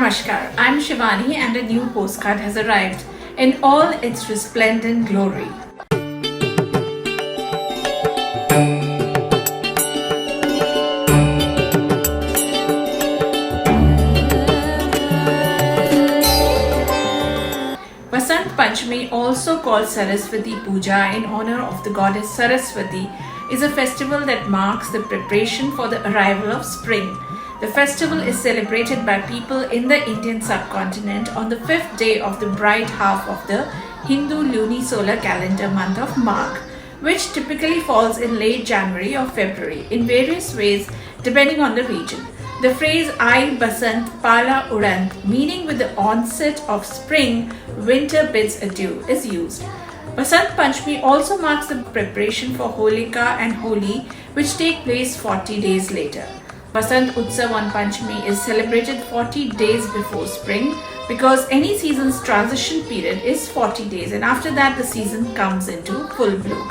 Namaskar, I'm Shivani and a new postcard has arrived in all its resplendent glory. Vasant Panchmi, also called Saraswati Puja in honor of the goddess Saraswati, is a festival that marks the preparation for the arrival of spring. The festival is celebrated by people in the Indian subcontinent on the 5th day of the bright half of the Hindu lunisolar calendar month of Magh, which typically falls in late January or February in various ways depending on the region. The phrase Ai Basant Pala Udant, meaning with the onset of spring, winter bids adieu, is used. Vasant Panchmi also marks the preparation for Holika and Holi, which take place 40 days later. Vasant Utsav on Panchmi is celebrated 40 days before spring because any season's transition period is 40 days and after that the season comes into full bloom.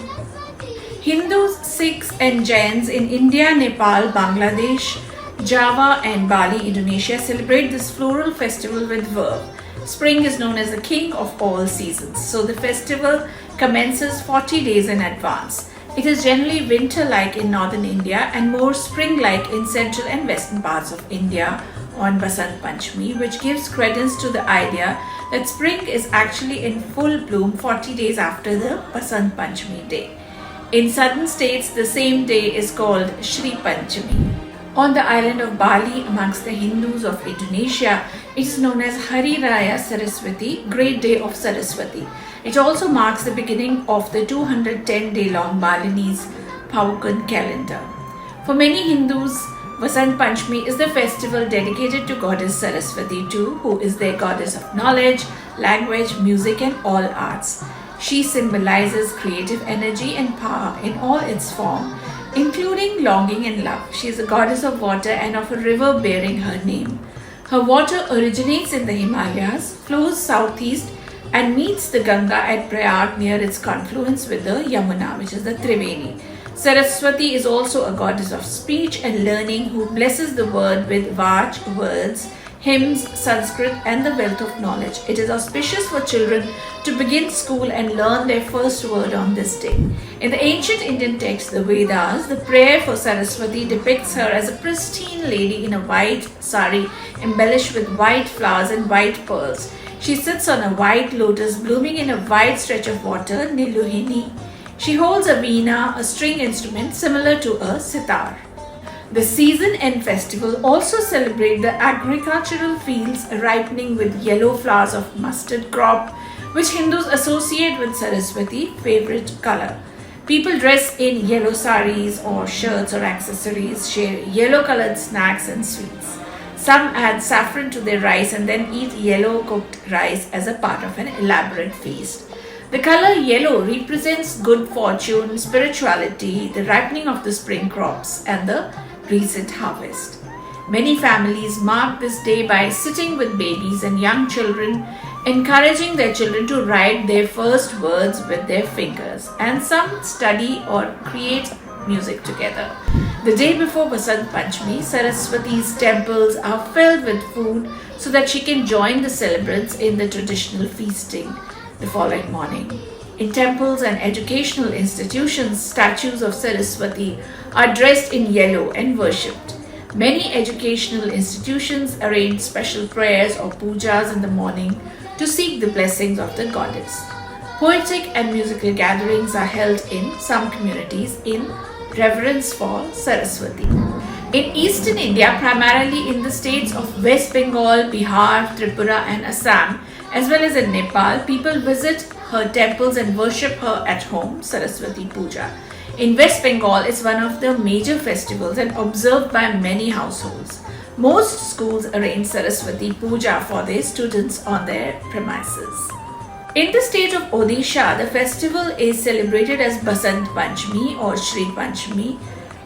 Hindus, Sikhs and Jains in India, Nepal, Bangladesh, Java and Bali, Indonesia celebrate this floral festival with verve. Spring is known as the king of all seasons, so the festival commences 40 days in advance. It is generally winter-like in northern India and more spring-like in central and western parts of India on Vasant Panchmi, which gives credence to the idea that spring is actually in full bloom 40 days after the Vasant Panchmi day. In southern states, the same day is called Shri Panchmi. On the island of Bali, amongst the Hindus of Indonesia, it is known as Hari Raya Saraswati, Great Day of Saraswati. It also marks the beginning of the 210-day-long Balinese Paukan calendar. For many Hindus, Vasant Panchmi is the festival dedicated to goddess Saraswati too, who is their goddess of knowledge, language, music and all arts. She symbolizes creative energy and power in all its form, including longing and love. She is a goddess of water and of a river bearing her name. Her water originates in the Himalayas, flows southeast and meets the Ganga at Prayag near its confluence with the Yamuna, which is the Triveni. Saraswati is also a goddess of speech and learning who blesses the world with Vaj, words, hymns, Sanskrit and the wealth of knowledge. It is auspicious for children to begin school and learn their first word on this day. In the ancient Indian text, the Vedas, the prayer for Saraswati depicts her as a pristine lady in a white sari embellished with white flowers and white pearls. She sits on a white lotus blooming in a wide stretch of water, Niluhini. She holds a veena, a string instrument similar to a sitar. The season and festival also celebrate the agricultural fields ripening with yellow flowers of mustard crop, which Hindus associate with Saraswati, favorite color. People dress in yellow saris or shirts or accessories, share yellow colored snacks and sweets. Some add saffron to their rice and then eat yellow cooked rice as a part of an elaborate feast. The color yellow represents good fortune, spirituality, the ripening of the spring crops and the recent harvest. Many families mark this day by sitting with babies and young children, encouraging their children to write their first words with their fingers, and some study or create music together. The day before Vasant Panchmi, Saraswati's temples are filled with food so that she can join the celebrants in the traditional feasting the following morning. In temples and educational institutions, statues of Saraswati are dressed in yellow and worshipped. Many educational institutions arrange special prayers or pujas in the morning to seek the blessings of the goddess. Poetic and musical gatherings are held in some communities in reverence for Saraswati. In eastern India, primarily in the states of West Bengal, Bihar, Tripura and Assam, as well as in Nepal, people visit her temples and worship her at home, Saraswati Puja. In West Bengal, it's one of the major festivals and observed by many households. Most schools arrange Saraswati Puja for their students on their premises. In the state of Odisha, the festival is celebrated as Basant Panchmi or Shri Panchmi.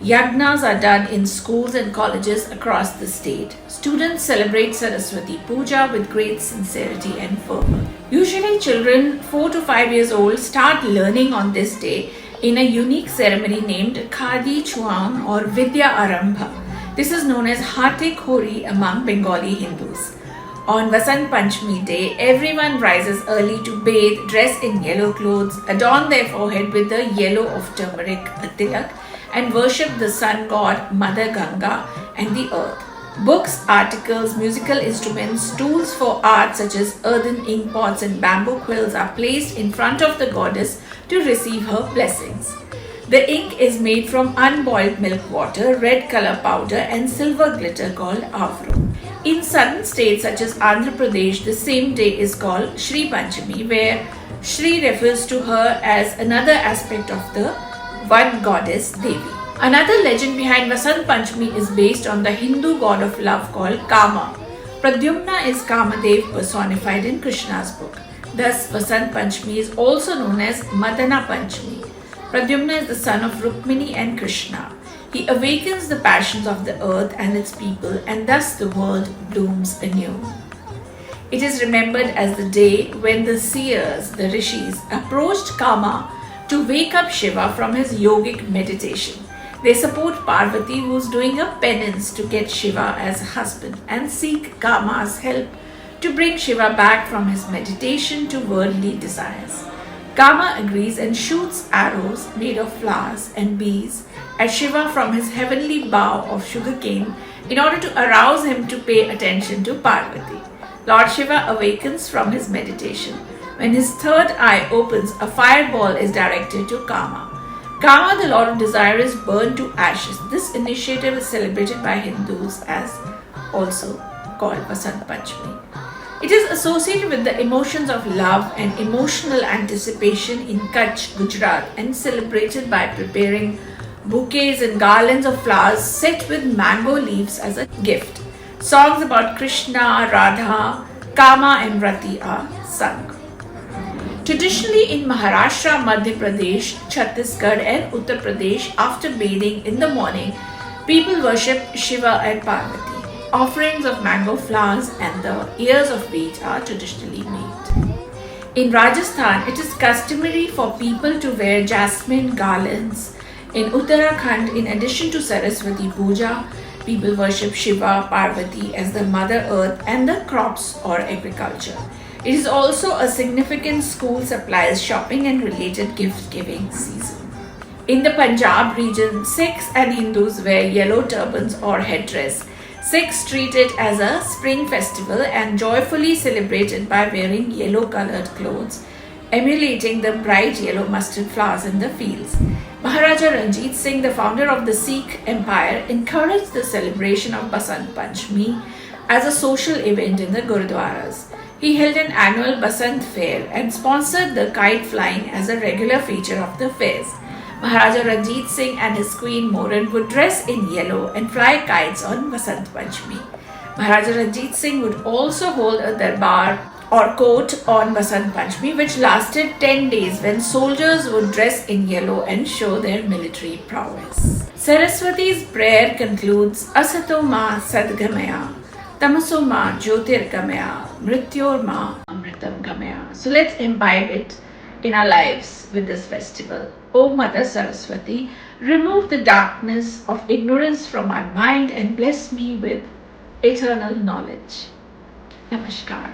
Yagnas are done in schools and colleges across the state. Students celebrate Saraswati Puja with great sincerity and fervor. Usually children 4 to 5 years old start learning on this day in a unique ceremony named Khadi Chuang or Vidya Arambha. This is known as Hatik Hori among Bengali Hindus. On Vasant Panchmi day, everyone rises early to bathe, dress in yellow clothes, adorn their forehead with the yellow of turmeric tilak, and worship the sun god, Mother Ganga, and the earth. Books, articles, musical instruments, tools for art such as earthen ink pots and bamboo quills are placed in front of the goddess to receive her blessings. The ink is made from unboiled milk water, red color powder, and silver glitter called avro. In southern states such as Andhra Pradesh, the same day is called Shri Panchmi, where Shri refers to her as another aspect of the one goddess Devi. Another legend behind Vasant Panchmi is based on the Hindu god of love called Kama. Pradyumna is Kamadev personified in Krishna's book. Thus, Vasant Panchmi is also known as Madana Panchmi. Pradyumna is the son of Rukmini and Krishna. He awakens the passions of the earth and its people, and thus the world blooms anew. It is remembered as the day when the seers, the rishis, approached Kama to wake up Shiva from his yogic meditation. They support Parvati, who is doing a penance to get Shiva as a husband, and seek Kama's help to bring Shiva back from his meditation to worldly desires. Kama agrees and shoots arrows made of flowers and bees at Shiva from his heavenly bough of sugarcane in order to arouse him to pay attention to Parvati. Lord Shiva awakens from his meditation. When his third eye opens, a fireball is directed to Kama. Kama, the Lord of Desire, is burned to ashes. This initiative is celebrated by Hindus as also called Vasant Panchmi. It is associated with the emotions of love and emotional anticipation in Kutch, Gujarat, and celebrated by preparing bouquets and garlands of flowers set with mango leaves as a gift. Songs about Krishna, Radha, Kama, and Rati are sung. Traditionally in Maharashtra, Madhya Pradesh, Chhattisgarh, and Uttar Pradesh, after bathing in the morning, people worship Shiva and Parvati. Offerings of mango flowers and the ears of wheat are traditionally made. In Rajasthan, it is customary for people to wear jasmine garlands. In Uttarakhand, in addition to Saraswati Puja, people worship Shiva, Parvati as the Mother Earth and the crops or agriculture. It is also a significant school supplies, shopping, and related gift giving season. In the Punjab region, Sikhs and Hindus wear yellow turbans or headdress. Sikhs treat it as a spring festival and joyfully celebrate it by wearing yellow colored clothes, emulating the bright yellow mustard flowers in the fields. Maharaja Ranjit Singh, the founder of the Sikh Empire, encouraged the celebration of Basant Panchmi as a social event in the Gurudwaras. He held an annual Basant fair and sponsored the kite flying as a regular feature of the fairs. Maharaja Ranjit Singh and his queen Moran would dress in yellow and fly kites on Vasant Panchmi. Maharaja Ranjit Singh would also hold a darbar or court on Vasant Panchmi, which lasted 10 days, when soldiers would dress in yellow and show their military prowess. Saraswati's prayer concludes Asato ma sadgamaya, Tamaso ma jyotirgamaya, Mrityor ma amritam gamaya. So let's imbibe it in our lives with this festival. O Mother Saraswati, remove the darkness of ignorance from my mind and bless me with eternal knowledge. Namaskar.